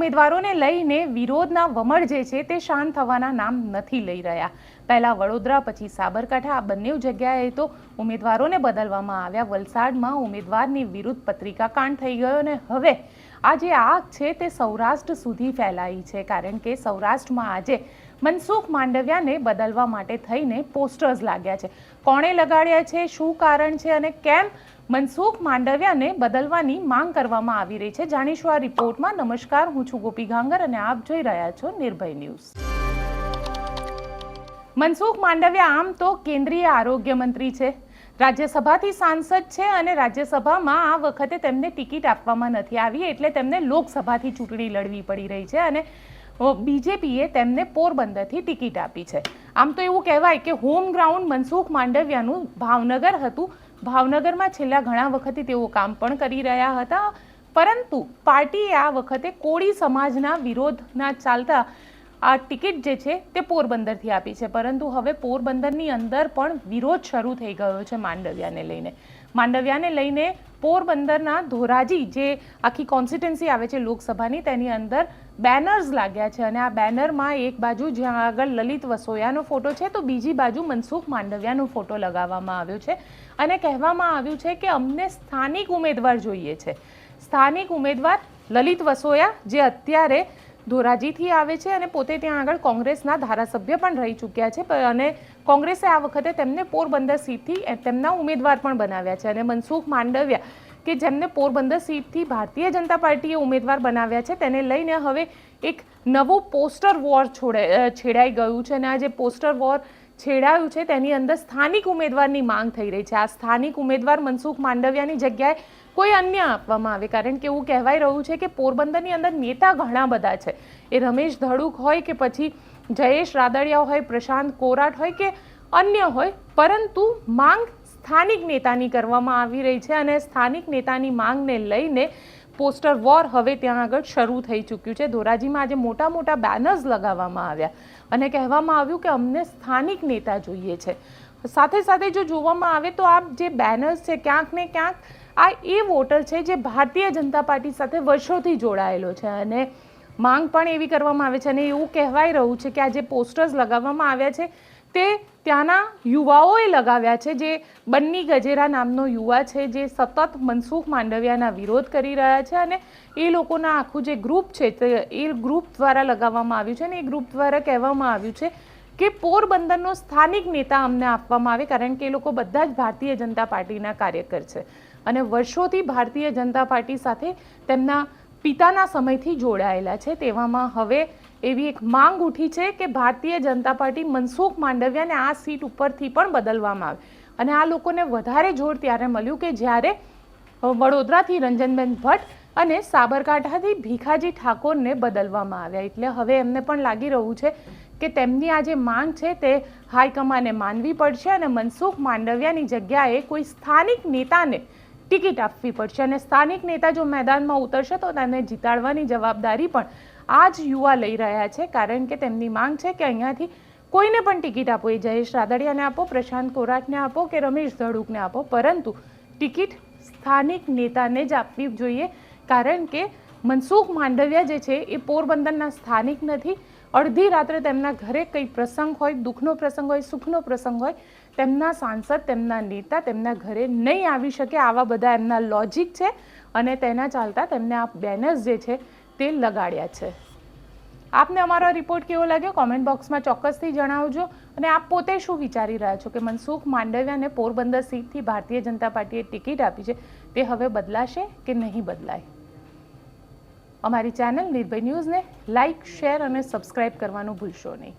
ઉમેદવારોને લઈને વિરોધના વમળ જે છે તે શાંત થવાના નામ નથી લઈ રહ્યા। પહેલા વડોદરા, પછી સાબરકાંઠા, આ બંને જગ્યાએ તો ઉમેદવારોને બદલવામાં આવ્યા। વલસાડમાં ઉમેદવારની વિરુદ્ધ પત્રિકા કાંડ થઈ ગયો અને હવે આ જે આગ છે તે સૌરાષ્ટ્ર સુધી ફેલાઈ છે, કારણ કે સૌરાષ્ટ્રમાં આજે મનસુખ માંડવિયાને બદલવા માટે થઈને પોસ્ટર્સ લાગ્યા છે। કોણે લગાડ્યા છે, શું કારણ છે અને કેમ મનસુખ માંડવિયાને બદલવાની માંગ કરવામાં આવી રહી છે, જાણીશું આ રિપોર્ટમાં। નમસ્કાર, હું છું ગોપી ગાંગર અને આપ જોઈ રહ્યા છો નિર્ભય ન્યૂઝ। મનસુખ માંડવિયા આમ તો કેન્દ્રીય આરોગ્ય મંત્રી છે, રાજ્યસભાથી સાંસદ છે અને રાજ્યસભામાં આ વખતે તેમને ટિકિટ આપવામાં નથી આવી, એટલે તેમને લોકસભાથી ચૂંટણી લડવી પડી રહી છે અને બીજેપીએ તેમને પોરબંદરથી ટિકિટ આપી છે। આમ તો એવું કહેવાય કે હોમ ગ્રાઉન્ડ મનસુખ માંડવિયાનું ભાવનગર હતું। ભાવનગરમાં છેલ્લા ઘણા વખતથી તેઓ કામ પણ કરી રહ્યા હતા, પરંતુ પાર્ટીએ આ વખતે કોળી સમાજના વિરોધના ચાલતા આ ટિકિટ જે છે તે પોરબંદરથી આપી છે, પરંતુ હવે પોરબંદરની અંદર પણ વિરોધ શરૂ થઈ ગયો છે માંડવિયાને લઈને પોરબંદરના ધોરાજી જે આખી કોન્સ્ટિટ્યુન્સી આવે છે લોકસભાની, તેની અંદર બેનર્સ લાગ્યા છે અને આ બેનરમાં એક બાજુ જ્યાં આગળ લલિત વસોયાનો ફોટો છે તો બીજી બાજુ મનસુખ માંડવિયાનો ફોટો લગાવવામાં આવ્યો છે અને કહેવામાં આવ્યું છે કે અમને સ્થાનિક ઉમેદવાર જોઈએ છે। સ્થાનિક ઉમેદવાર લલિત વસોયા જે અત્યારે ધોરાજીથી આવે છે અને પોતે ત્યાં આગળ કોંગ્રેસના ધારાસભ્ય પણ રહી ચૂક્યા છે અને કોંગ્રેસે આ વખતે તેમને પોરબંદર સીટથી તેમના ઉમેદવાર પણ બનાવ્યા છે અને મનસુખ માંડવિયા કે જેમને પોરબંદર સીટથી ભારતીય જનતા પાર્ટીએ ઉમેદવાર બનાવ્યા છે તેને લઈને હવે એક નવો પોસ્ટર વોર છેડાઈ ગયું છે અને આ જે પોસ્ટર વોર છેડાયું છે તેની અંદર સ્થાનિક ઉમેદવારની માંગ થઈ રહી છે। આ સ્થાનિક ઉમેદવાર મનસુખ માંડવિયાની જગ્યાએ કોઈ અન્ય આપવામાં આવે, કારણ કે એવું કહેવાય રહ્યું છે કે પોરબંદરની અંદર નેતા ઘણા બધા છે, એ રમેશ ધડુક હોય કે પછી જયેશ રાદડિયા હોય, પ્રશાંત કોરાટ હોય કે અન્ય હોય, પરંતુ માંગ સ્થાનિક નેતાની કરવામાં આવી રહી છે અને સ્થાનિક નેતાની માંગને લઈને પોસ્ટર વોર હવે ત્યાં આગળ શરૂ થઈ ચૂક્યું છે। ધોરાજીમાં આજે મોટા મોટા બેનર્સ લગાવવામાં આવ્યા અને કહેવામાં આવ્યું કે અમને સ્થાનિક નેતા જોઈએ છે। સાથે સાથે જો જોવામાં આવે તો આ જે બેનર્સ છે ક્યાંક ને ક્યાંક આ એ વોટર છે જે ભારતીય જનતા પાર્ટી સાથે વર્ષોથી જોડાયેલો છે અને માંગ પણ એવી કરવામાં આવે છે અને એવું કહેવાય રહ્યું છે કે આ જે પોસ્ટર્સ લગાવવામાં આવ્યા છે તે ત્યાંના યુવાઓએ લગાવ્યા છે। જે બન્ની ગજેરા નામનો યુવા છે જે સતત મનસુખ માંડવિયાના વિરોધ કરી રહ્યા છે અને એ લોકોના આખું જે ગ્રુપ છે એ ગ્રુપ દ્વારા લગાવવામાં આવ્યું છે અને એ ગ્રુપ દ્વારા કહેવામાં આવ્યું છે કે પોરબંદરનો સ્થાનિક નેતા અમને આપવામાં આવે, કારણ કે એ લોકો બધા જ ભારતીય જનતા પાર્ટીના કાર્યકર છે અને વર્ષોથી ભારતીય જનતા પાર્ટી સાથે તેમના પિતાના સમયથી જોડાયેલા છે। તેવામાં હવે એવી એક માંગ ઉઠી છે કે ભારતીય જનતા પાર્ટી મનસુખ માંડવિયાને આ સીટ ઉપરથી પણ બદલવામાં આવે અને આ લોકોને વધારે જોર ત્યારે મળ્યું કે જ્યારે વડોદરાથી રંજનબેન ભટ્ટ અને સાબરકાંઠાથી ભીખાજી ઠાકોરને બદલવામાં આવ્યા, એટલે હવે એમને પણ લાગી રહ્યું છે કે તેમની આ જે માંગ છે તે હાઈકમાન્ડે માનવી પડશે અને મનસુખ માંડવિયાની જગ્યાએ કોઈ સ્થાનિક નેતાને ટિકિટ આપવી પડશે અને સ્થાનિક નેતા જો મેદાનમાં ઉતરશે તો તેને જીતાડવાની જવાબદારી પણ આ જ યુવા લઈ રહ્યા છે, કારણ કે તેમની માંગ છે કે અહીંયાથી કોઈને પણ ટિકિટ આપો, એ જયેશ રાદડિયાને આપો, પ્રશાંત કોરાટને આપો કે રમેશ ધડુકને આપો, પરંતુ ટિકિટ સ્થાનિક નેતાને જ આપવી જોઈએ, કારણ કે મનસુખ માંડવિયા જે છે એ પોરબંદરના સ્થાનિક નથી। અડધી રાત્રે તેમના ઘરે કંઈ પ્રસંગ હોય, દુઃખનો પ્રસંગ હોય, સુખનો પ્રસંગ હોય, તેમના સાંસદ, તેમના નેતા તેમના ઘરે નહીં આવી શકે, આવા બધા એમના લોજિક છે અને તેના ચાલતા તેમને આ બેનર્સ જે છે તે લગાડ્યા છે। આપને અમારો રિપોર્ટ કેવો લાગ્યો કોમેન્ટ બોક્સમાં ચોક્કસથી જણાવજો અને આપ પોતે શું વિચારી રહ્યા છો કે મનસુખ માંડવિયાને પોરબંદર સીટથી ભારતીય જનતા પાર્ટીએ ટિકિટ આપી છે તે હવે બદલાશે કે નહીં બદલાય? અમારી ચેનલ નિર્ભય ન્યૂઝને લાઇક, શેર અને સબસ્ક્રાઇબ કરવાનું ભૂલશો નહીં।